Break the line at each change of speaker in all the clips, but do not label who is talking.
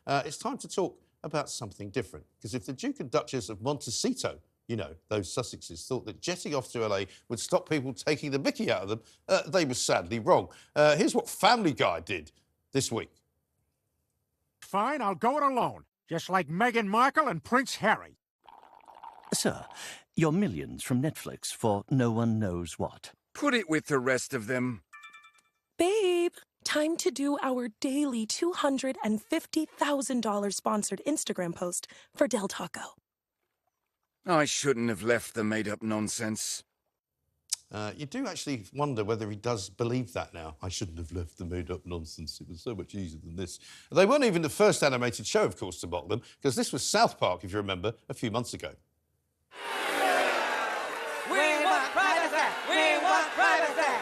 it's time to talk about something different. Because if the Duke and Duchess of Montecito, you know, those Sussexes, thought that jetting off to LA would stop people taking the mickey out of them, they were sadly wrong. Here's what Family Guy did this week.
Fine, I'll go it alone, just like Meghan Markle and Prince Harry.
Sir, your millions from Netflix for no one knows what.
Put it with the rest of them.
Babe, time to do our daily $250,000 sponsored Instagram post for Del Taco.
I shouldn't have left the made-up nonsense.
You do actually wonder whether he does believe that now. I shouldn't have left the made-up nonsense. It was so much easier than this. They weren't even the first animated show, of course, to mock them, because this was South Park, if you remember, a few months ago.
We want privacy! We want privacy!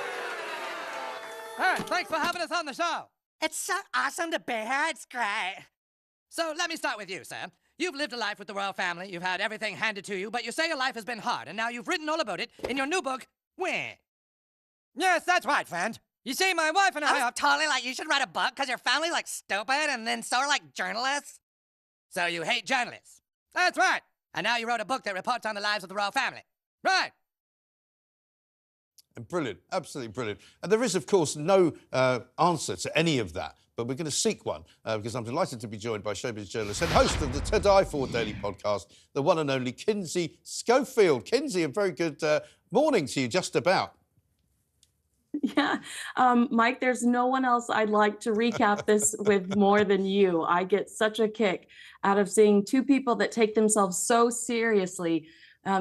Hey, thanks for having us on the show.
It's so awesome to be here. It's great.
So let me start with you, Sam. You've lived a life with the royal family, you've had everything handed to you, but you say your life has been hard, and now you've written all about it in your new book, Where?
Yes, that's right, friend.
You see, my wife and I
I'm totally like, you should write a book because your family's like stupid and then so are like journalists.
So you hate journalists. That's right. And now you wrote a book that reports on the lives of the royal family. Right.
And brilliant, absolutely brilliant. And there is, of course, no answer to any of that, but we're going to seek one because I'm delighted to be joined by showbiz journalist and host of the To Die For Daily podcast, the one and only Kinsey Schofield. Kinsey, a very good morning to you, just about.
Yeah, Mike, there's no one else I'd like to recap this with more than you. I get such a kick out of seeing two people that take themselves so seriously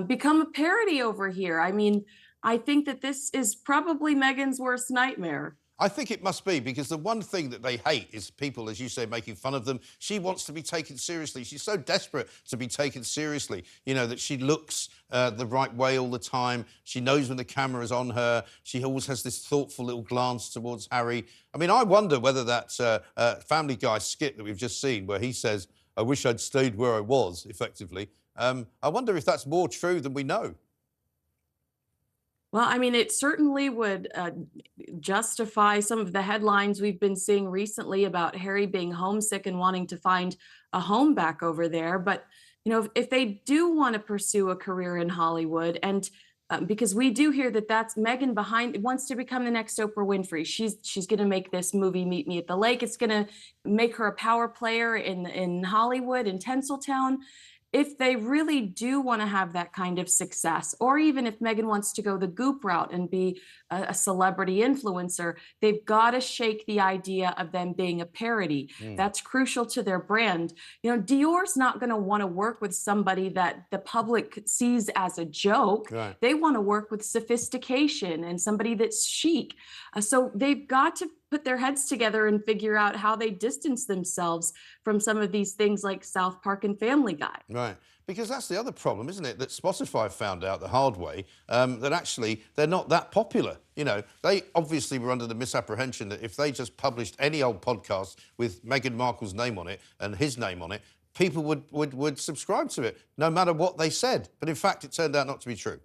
become a parody over here. I mean, I think that this is probably Meghan's worst nightmare.
I think it must be, because the one thing that they hate is people, as you say, making fun of them. She wants to be taken seriously. She's so desperate to be taken seriously, you know, that she looks the right way all the time. She knows when the camera is on her. She always has this thoughtful little glance towards Harry. I mean, I wonder whether that Family Guy skit that we've just seen, where he says, I wish I'd stayed where I was, effectively, I wonder if that's more true than we know.
Well, I mean, it certainly would justify some of the headlines we've been seeing recently about Harry being homesick and wanting to find a home back over there. But, you know, if they do want to pursue a career in Hollywood, and because we do hear that that's Meghan wants to become the next Oprah Winfrey. She's going to make this movie, Meet Me at the Lake. It's going to make her a power player in Hollywood, in Tinseltown. If they really do want to have that kind of success, or even if Meghan wants to go the Goop route and be a celebrity influencer, they've got to shake the idea of them being a parody. That's crucial to their brand. You know, Dior's not going to want to work with somebody that the public sees as a joke.
Right.
They want to work with sophistication and somebody that's chic. So they've got to put their heads together and figure out how they distance themselves from some of these things like South Park and Family Guy.
Right, because that's the other problem, isn't it? That Spotify found out the hard way, that actually they're not that popular. You know, they obviously were under the misapprehension that if they just published any old podcast with Meghan Markle's name on it and his name on it, people would subscribe to it, no matter what they said. But in fact, it turned out not to be true.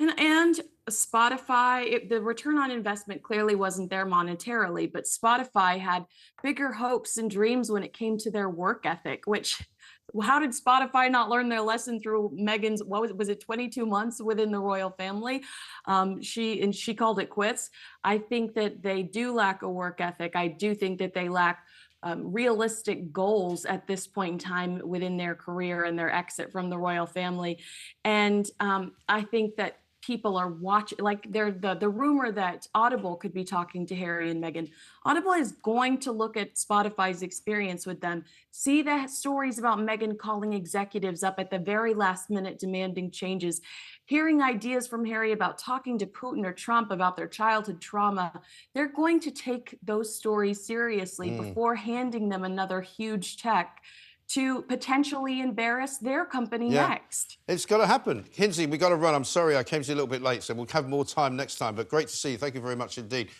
And Spotify, the return on investment clearly wasn't there monetarily, but Spotify had bigger hopes and dreams when it came to their work ethic, which, how did Spotify not learn their lesson through Meghan's, what was it 22 months within the royal family? She called it quits. I think that they do lack a work ethic. I do think that they lack realistic goals at this point in time within their career and their exit from the royal family. And I think that people are watching, like the rumor that Audible could be talking to Harry and Meghan. Audible is going to look at Spotify's experience with them, see the stories about Meghan calling executives up at the very last minute demanding changes, hearing ideas from Harry about talking to Putin or Trump about their childhood trauma. They're going to take those stories seriously before handing them another huge check to potentially embarrass their company next.
It's got to happen. Kinsey, we've got to run. I'm sorry I came to you a little bit late, so we'll have more time next time, but great to see you. Thank you very much indeed.